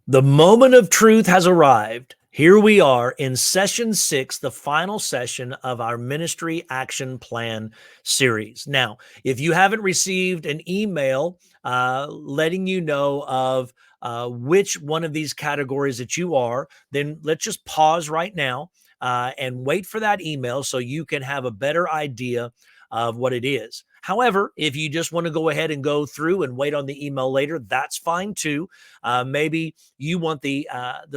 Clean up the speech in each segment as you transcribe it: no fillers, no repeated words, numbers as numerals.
The moment of truth has arrived. Here we are in session 6, the final session of our Ministry Action Plan series. Now, if you haven't received an email letting you know of which one of these categories that you are, then let's just pause right now and wait for that email so you can have a better idea of what it is. However, if you just want to go ahead and go through and wait on the email later, that's fine too. Maybe you want the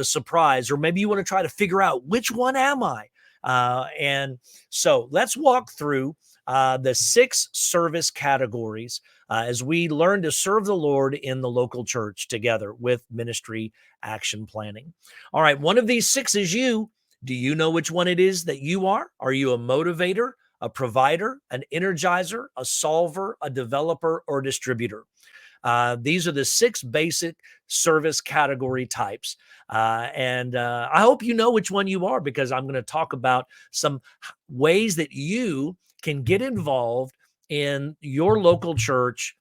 surprise, or maybe you want to try to figure out which one am I. And so let's walk through the 6 service categories as we learn to serve the Lord in the local church together with ministry action planning. All right, one of these 6 is you. Do you know which one it is that you are? Are you a motivator, a provider, an energizer, a solver, a developer, or distributor? These are the 6 basic service category types. And I hope you know which one you are, because I'm going to talk about some ways that you can get involved in your local church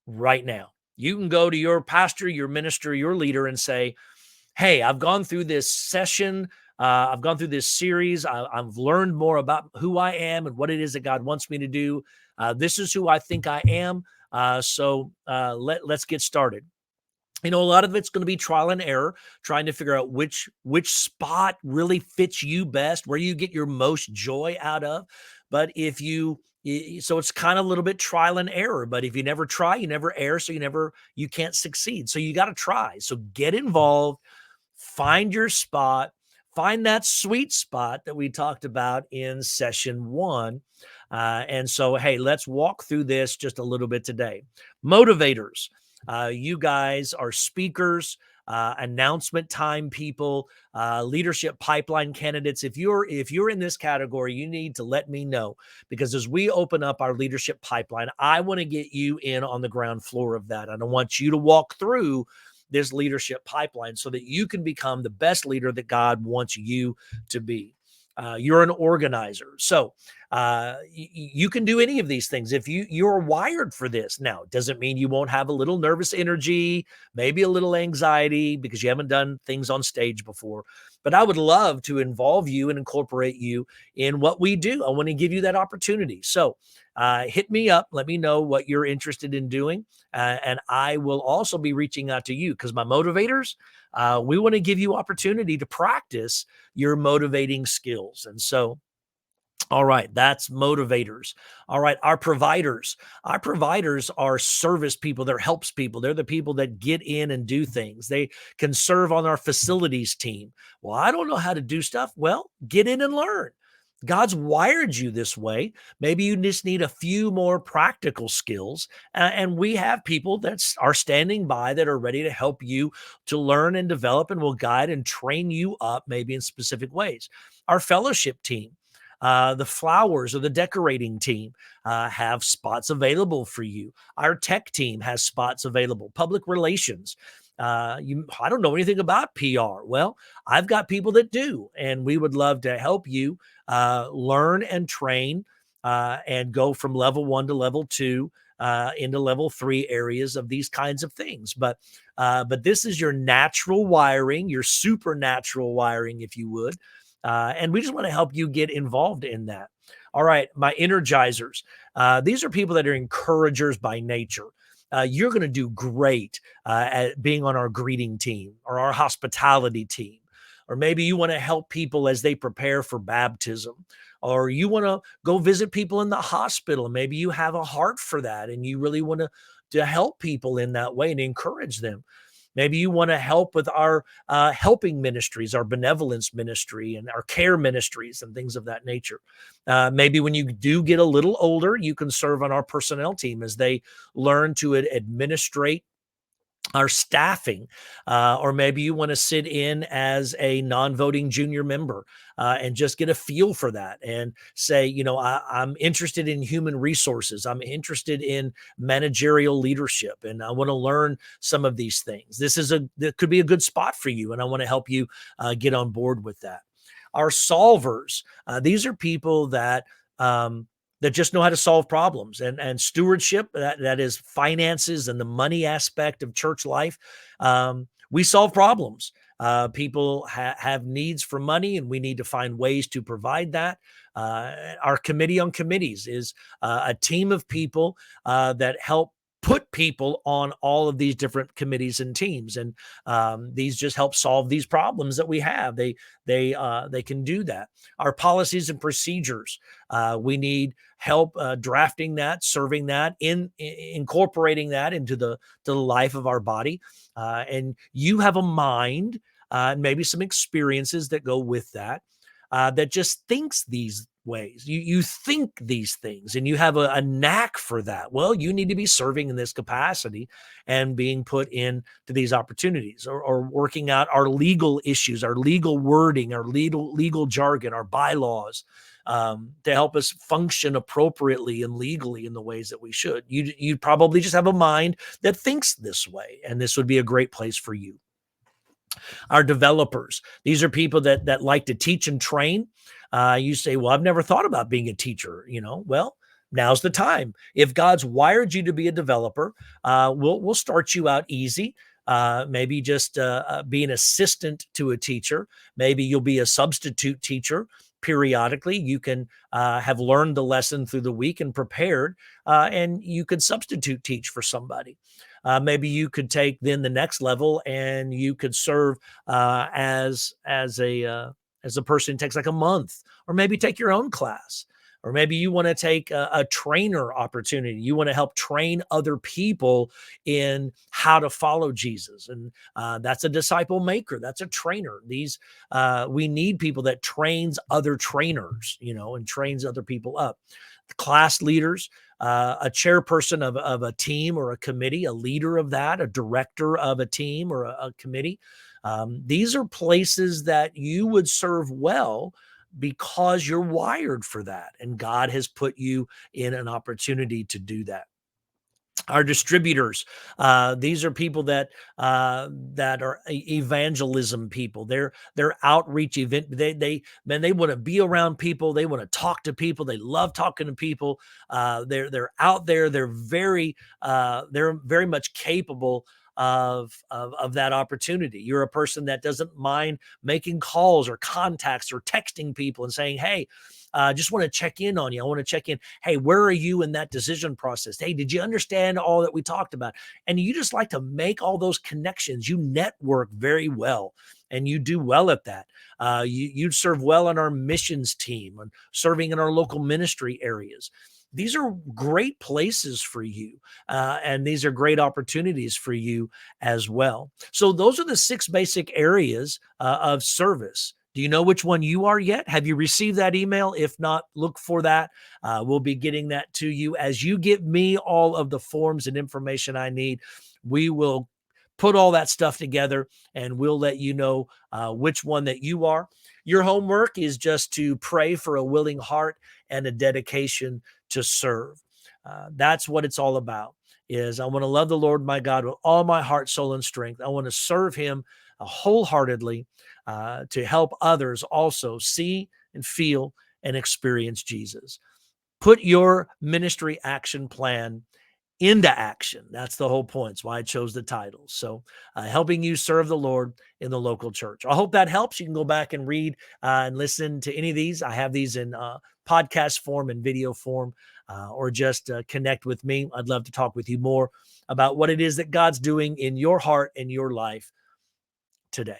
right now. You can go to your pastor, your minister, your leader and say, hey, I've gone through this session. I've gone through this series. I've learned more about who I am and what it is that God wants me to do. This is who I think I am. Let's get started. You know, a lot of it's going to be trial and error, trying to figure out which spot really fits you best, where you get your most joy out of. But if you so it's kind of a little bit trial and error, but if you never try, you never err, so you can't succeed. So you got to try. So get involved, find your spot, find that sweet spot that we talked about in session 1. And so, hey, let's walk through this just a little bit today. Motivators. You guys are speakers, announcement time people, leadership pipeline candidates. If you're in this category, you need to let me know, because as we open up our leadership pipeline, I want to get you in on the ground floor of that. I don't want you to walk through this leadership pipeline so that you can become the best leader that God wants you to be. You're an organizer. So you can do any of these things if you're wired for this. Now, it doesn't mean you won't have a little nervous energy, maybe a little anxiety because you haven't done things on stage before. But I would love to involve you and incorporate you in what we do. I want to give you that opportunity. So hit me up. Let me know what you're interested in doing. And I will also be reaching out to you, because my motivators, we want to give you opportunity to practice your motivating skills. And so, all right, that's motivators. All right, our providers. Our providers are service people. They're helps people. They're the people that get in and do things. They can serve on our facilities team. Well, I don't know how to do stuff. Well, get in and learn. God's wired you this way. Maybe you just need a few more practical skills. And we have people that are standing by that are ready to help you to learn and develop, and will guide and train you up maybe in specific ways. Our fellowship team, the flowers or the decorating team have spots available for you. Our tech team has spots available. Public relations. I don't know anything about PR. Well, I've got people that do, and we would love to help you learn and train and go from level 1 to level 2 into level 3 areas of these kinds of things. But this is your natural wiring, your supernatural wiring, if you would. And we just want to help you get involved in that. All right, my energizers. These are people that are encouragers by nature. You're going to do great at being on our greeting team or our hospitality team. Or maybe you want to help people as they prepare for baptism. Or you want to go visit people in the hospital. Maybe you have a heart for that and you really want to help people in that way and encourage them. Maybe you want to help with our helping ministries, our benevolence ministry and our care ministries and things of that nature. Maybe when you do get a little older, you can serve on our personnel team as they learn to administrate our staffing, or maybe you want to sit in as a non-voting junior member and just get a feel for that and say, you know, I'm interested in human resources. I'm interested in managerial leadership, and I want to learn some of these things. That could be a good spot for you, and I want to help you get on board with that. Our solvers, these are people that that just know how to solve problems, and stewardship, that is finances and the money aspect of church life. We solve problems. People have needs for money, and we need to find ways to provide that. Our committee on committees is a team of people that help put people on all of these different committees and teams, and these just help solve these problems that we have. They can do that. Our policies and procedures, we need help drafting that, serving that, incorporating that into the life of our body. And you have a mind, maybe some experiences that go with that, that just thinks these ways. You think these things, and you have a knack for that. Well, you need to be serving in this capacity and being put into these opportunities, or working out our legal issues, our legal wording, our legal jargon, our bylaws, to help us function appropriately and legally in the ways that we should. You probably just have a mind that thinks this way, and this would be a great place for you. Our developers, these are people that like to teach and train. You say, well, I've never thought about being a teacher. Well, now's the time. If God's wired you to be a developer, we'll start you out easy. Maybe just be an assistant to a teacher. Maybe you'll be a substitute teacher periodically. You can have learned the lesson through the week and prepared, and you could substitute teach for somebody. Maybe you could take then the next level, and you could serve as a person who takes like a month, or maybe take your own class. Or maybe you want to take a trainer opportunity. You want to help train other people in how to follow Jesus. And that's a disciple maker. That's a trainer. We need people that trains other trainers, and trains other people up. Class leaders, a chairperson of a team or a committee, a leader of that, a director of a team or a committee. These are places that you would serve well, because you're wired for that, and God has put you in an opportunity to do that. Our distributors, these are people that are evangelism people. They're outreach event. They want to be around people. They want to talk to people. They love talking to people. They're out there. They're very much capable of that opportunity. You're a person that doesn't mind making calls or contacts or texting people and saying, hey, just want to check in on you. I want to check in. Hey, where are you in that decision process? Hey, did you understand all that we talked about? And you just like to make all those connections. You network very well, and you do well at that. You serve well on our missions team and serving in our local ministry areas. These are great places for you, and these are great opportunities for you as well. So those are the 6 basic areas of service. Do you know which one you are yet? Have you received that email? If not, look for that. We'll be getting that to you. As you give me all of the forms and information I need, we will put all that stuff together, and we'll let you know which one that you are. Your homework is just to pray for a willing heart and a dedication to serve. That's what it's all about. Is I want to love the Lord my God with all my heart, soul, and strength. I want to serve him wholeheartedly, to help others also see and feel and experience Jesus. Put your ministry action plan into action. That's the whole point. It's why I chose the title. So helping you serve the Lord in the local church. I hope that helps. You can go back and read and listen to any of these. I have these in podcast form and video form, or just connect with me. I'd love to talk with you more about what it is that God's doing in your heart and your life today.